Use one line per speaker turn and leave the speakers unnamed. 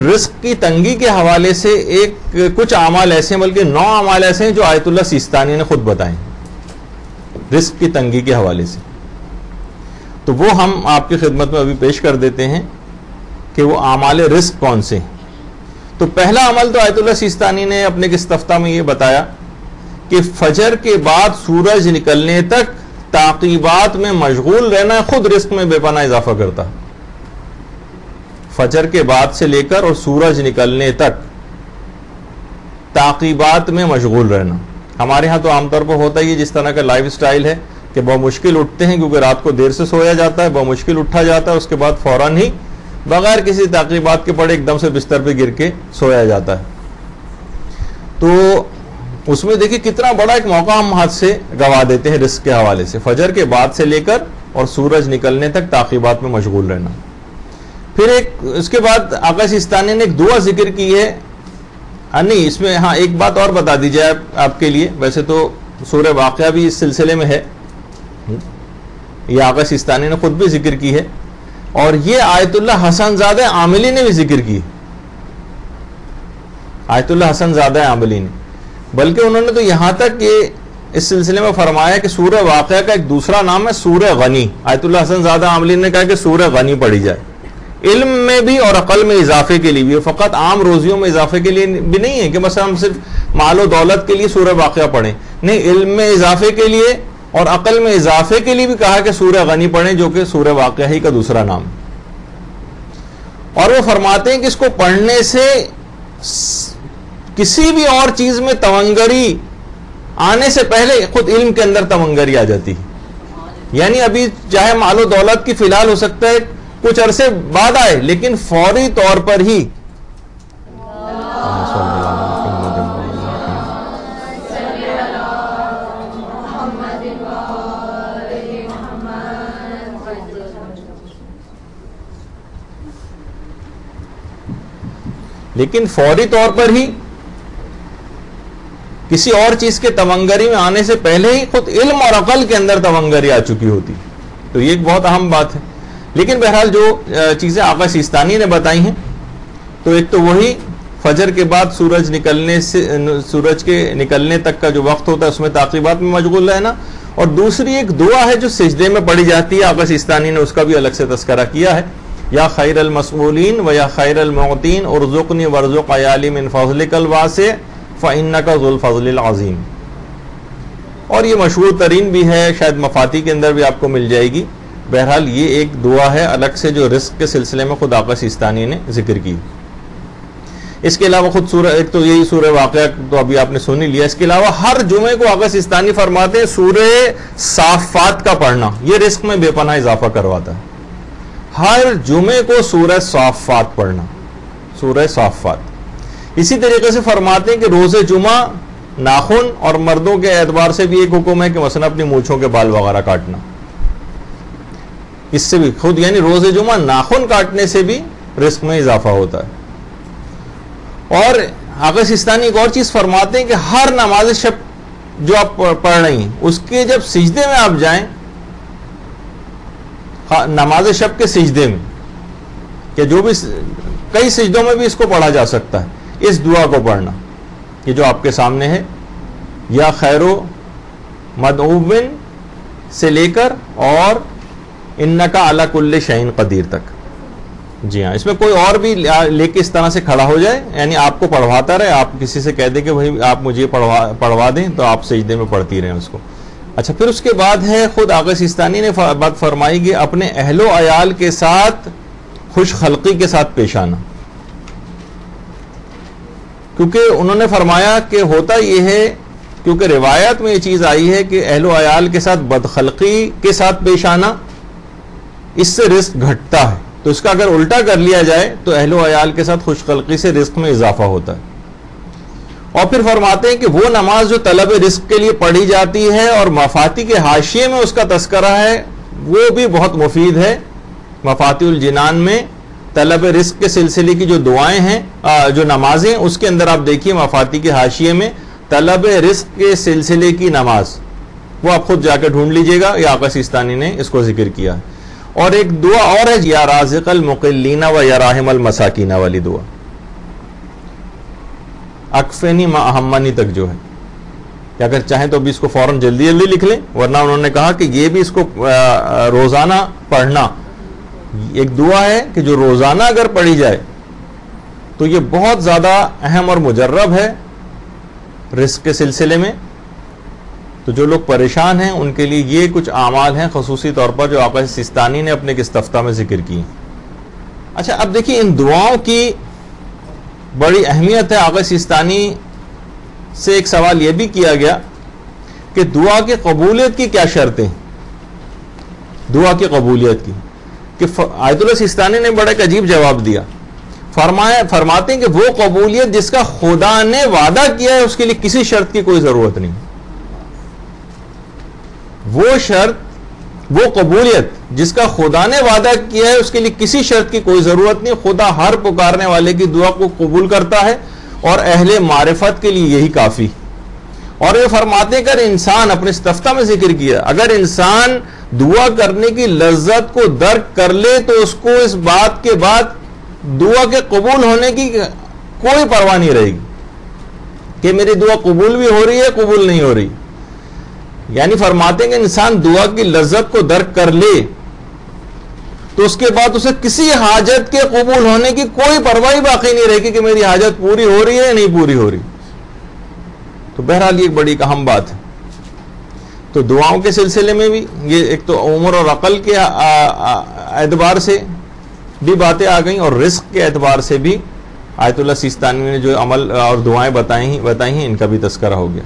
رزق کی تنگی کے حوالے سے کچھ اعمال ایسے ہیں، بلکہ 9 اعمال ایسے ہیں جو آیت اللہ سیستانی نے خود بتائے رزق کی تنگی کے حوالے سے. تو وہ ہم آپ کی خدمت میں ابھی پیش کر دیتے ہیں کہ وہ اعمال رزق کون سے ہیں. تو پہلا عمل تو آیت اللہ سیستانی نے اپنے استفتاح میں یہ بتایا کہ فجر کے بعد سورج نکلنے تک تعقیبات میں مشغول رہنا خود رزق میں بے پناہ اضافہ کرتا. فجر کے بعد سے لے کر اور سورج نکلنے تک تعقیبات میں مشغول رہنا. ہمارے ہاں تو عام طور پر ہوتا ہی ہے جس طرح کا لائف سٹائل ہے کہ بمشکل اٹھتے ہیں کیونکہ رات کو دیر سے سویا جاتا ہے، بمشکل اٹھا جاتا ہے، اس کے بعد فوراً ہی بغیر کسی تعقیبات کے پڑے ایک دم سے بستر پہ گر کے سویا جاتا ہے. تو اس میں دیکھیں کتنا بڑا ایک موقع ہم ہاتھ سے گوا دیتے ہیں رزق کے حوالے سے. فجر کے بعد سے لے کر اور سورج نکلنے تک تعقیبات میں مشغول رہنا. پھر اس کے بعد آقا سیستانی نے ایک دعا ذکر کی ہے. نہیں، اس میں ہاں ایک بات اور بتا دی جائے آپ کے لیے. ویسے تو سورہ واقعہ بھی اس سلسلے میں ہے، یہ آقا سیستانی نے خود بھی ذکر کی ہے، اور یہ آیت اللہ حسن زادہ عاملی نے بھی ذکر کی. آیت اللہ حسن زادہ عاملی نے، بلکہ انہوں نے تو یہاں تک یہ اس سلسلے میں فرمایا کہ سورہ واقعہ کا ایک دوسرا نام ہے سورہ غنی. آیت اللہ حسن زادہ عاملی نے کہا کہ سورہ غنی پڑھی جائے. علم میں بھی اور عقل میں اضافے کے لیے بھی، فقط عام روزیوں میں اضافے کے لیے بھی نہیں ہے کہ مثلا ہم صرف مال و دولت کے لیے سورہ واقعہ پڑھیں. نہیں، علم میں اضافے کے لیے اور عقل میں اضافے کے لیے بھی کہا کہ سورہ غنی پڑھیں، جو کہ سورہ واقعہ ہی کا دوسرا نام. اور وہ فرماتے ہیں کہ اس کو پڑھنے سے کسی بھی اور چیز میں تونگری آنے سے پہلے خود علم کے اندر تونگری آ جاتی ہے. یعنی ابھی چاہے مال و دولت کی فی الحال ہو سکتا ہے کچھ عرصے بعد آئے، لیکن فوری طور پر ہی کسی اور چیز کے تونگری میں آنے سے پہلے ہی خود علم اور عقل کے اندر تونگری آ چکی ہوتی. تو یہ ایک بہت اہم بات ہے. لیکن بہرحال جو چیزیں آقا سیستانی نے بتائی ہیں، تو ایک تو وہی فجر کے بعد سورج کے نکلنے تک کا جو وقت ہوتا ہے اس میں تعقیبات میں مشغول رہنا، اور دوسری ایک دعا ہے جو سجدے میں پڑھی جاتی ہے. آقا سیستانی نے اس کا بھی الگ سے تذکرہ کیا ہے. یا خیر المسئولین و یا خیر المعطین ارزقنی وارزق عیالی من فضلک الواسع فإنک ذو الفضل العظیم. اور یہ مشہور ترین بھی ہے، شاید مفاتی کے اندر بھی آپ کو مل جائے گی. بہرحال یہ ایک دعا ہے الگ سے جو رزق کے سلسلے میں خود آقا سیستانی نے ذکر کی. اس کے علاوہ خود سورہ، ایک تو یہی سورہ واقعہ تو ابھی آپ نے سن ہی لیا. اس کے علاوہ ہر جمعے کو آقا سیستانی فرماتے ہیں سورہ صافات کا پڑھنا یہ رزق میں بے پناہ اضافہ کرواتا ہے. ہر جمعے کو سورہ صافات پڑھنا، سورہ صافات. اسی طریقے سے فرماتے ہیں کہ روز جمعہ ناخن اور مردوں کے اعتبار سے بھی ایک حکم ہے کہ مثلا اپنی مونچھوں کے بال وغیرہ کاٹنا. اس سے بھی خود یعنی روز جمعہ ناخن کاٹنے سے بھی رزق میں اضافہ ہوتا ہے. اور آقا سیستانی ایک اور چیز فرماتے ہیں کہ ہر نماز شب جو آپ پڑھ رہی ہیں اس کے جب سجدے میں آپ جائیں، نماز شب کے سجدے میں، کہ جو بھی کئی سجدوں میں بھی اس کو پڑھا جا سکتا ہے، اس دعا کو پڑھنا کہ جو آپ کے سامنے ہے، یا خیر و مدعوبن سے لے کر اور انکا علی کل شیء قدیر تک. جی ہاں، اس میں کوئی اور بھی لے کے اس طرح سے کھڑا ہو جائے، یعنی آپ کو پڑھواتا رہے، آپ کسی سے کہہ دیں کہ بھائی آپ مجھے پڑھوا دیں، تو آپ سجدے میں پڑھتی رہیں اس کو. اچھا، پھر اس کے بعد ہے خود آقا سیستانی نے بات فرمائی کہ اپنے اہل و عیال کے ساتھ خوش خلقی کے ساتھ پیش آنا. کیونکہ انہوں نے فرمایا کہ ہوتا یہ ہے، کیونکہ روایت میں یہ چیز آئی ہے کہ اہل و عیال کے ساتھ بدخلقی کے ساتھ پیش آنا اس سے رزق گھٹتا ہے. تو اس کا اگر الٹا کر لیا جائے تو اہل و عیال کے ساتھ خوش خلقی سے رزق میں اضافہ ہوتا ہے. اور پھر فرماتے ہیں کہ وہ نماز جو طلب رزق کے لیے پڑھی جاتی ہے اور مفاتی کے حاشیے میں اس کا تذکرہ ہے، وہ بھی بہت مفید ہے. مفاتی الجنان میں طلب رزق کے سلسلے کی جو دعائیں ہیں، جو نمازیں، اس کے اندر آپ دیکھیے مفاتی کے حاشیے میں طلب رزق کے سلسلے کی نماز، وہ آپ خود جا کے ڈھونڈ لیجئے گا، یہ آقا سیستانی نے اس کو ذکر کیا ہے. اور ایک دعا اور ہے، یا رازق المقلین و یا راحم المساکین والی دعا. اکفینی ما اہمنی تک جو ہے، کہ اگر چاہیں تو ابھی اس کو فوراً جلدی جلدی لکھ لیں، ورنہ انہوں نے کہا کہ یہ بھی اس کو روزانہ پڑھنا ایک دعا ہے کہ جو روزانہ اگر پڑھی جائے تو یہ بہت زیادہ اہم اور مجرب ہے رزق کے سلسلے میں. تو جو لوگ پریشان ہیں ان کے لیے یہ کچھ اعمال ہیں خصوصی طور پر جو آقا سیستانی نے اپنے استفتاح میں ذکر کی. اچھا اب دیکھیے ان دعاؤں کی بڑی اہمیت ہے. آقا سیستانی سے ایک سوال یہ بھی کیا گیا کہ دعا کی قبولیت کی کیا شرطیں، دعا کی قبولیت کی، کہ آیت اللہ سیستانی نے بڑا ایک عجیب جواب دیا. فرماتے ہیں کہ وہ قبولیت جس کا خدا نے وعدہ کیا ہے اس کے لیے کسی شرط کی کوئی ضرورت نہیں. وہ شرط، وہ قبولیت جس کا خدا نے وعدہ کیا ہے اس کے لیے کسی شرط کی کوئی ضرورت نہیں. خدا ہر پکارنے والے کی دعا کو قبول کرتا ہے اور اہل معرفت کے لیے یہی کافی. اور یہ فرماتے ہیں کہ انسان اپنے استفتاح میں ذکر کیا، اگر انسان دعا کرنے کی لذت کو درک کر لے تو اس کو اس بات کے بعد دعا کے قبول ہونے کی کوئی پرواہ نہیں رہے گی کہ میری دعا قبول بھی ہو رہی ہے قبول نہیں ہو رہی. یعنی فرماتے ہیں کہ انسان دعا کی لذت کو درک کر لے تو اس کے بعد اسے کسی حاجت کے قبول ہونے کی کوئی پرواہ باقی نہیں رہے گی کہ میری حاجت پوری ہو رہی ہے یا نہیں پوری ہو رہی. تو بہرحال یہ ایک بڑی اہم بات ہے. تو دعاؤں کے سلسلے میں بھی یہ ایک تو عمر اور عقل کے اعتبار سے بھی باتیں آ گئیں اور رزق کے اعتبار سے بھی آیت اللہ سیستانی نے جو عمل اور دعائیں بتائی ہیں ان کا بھی تذکرہ ہو گیا.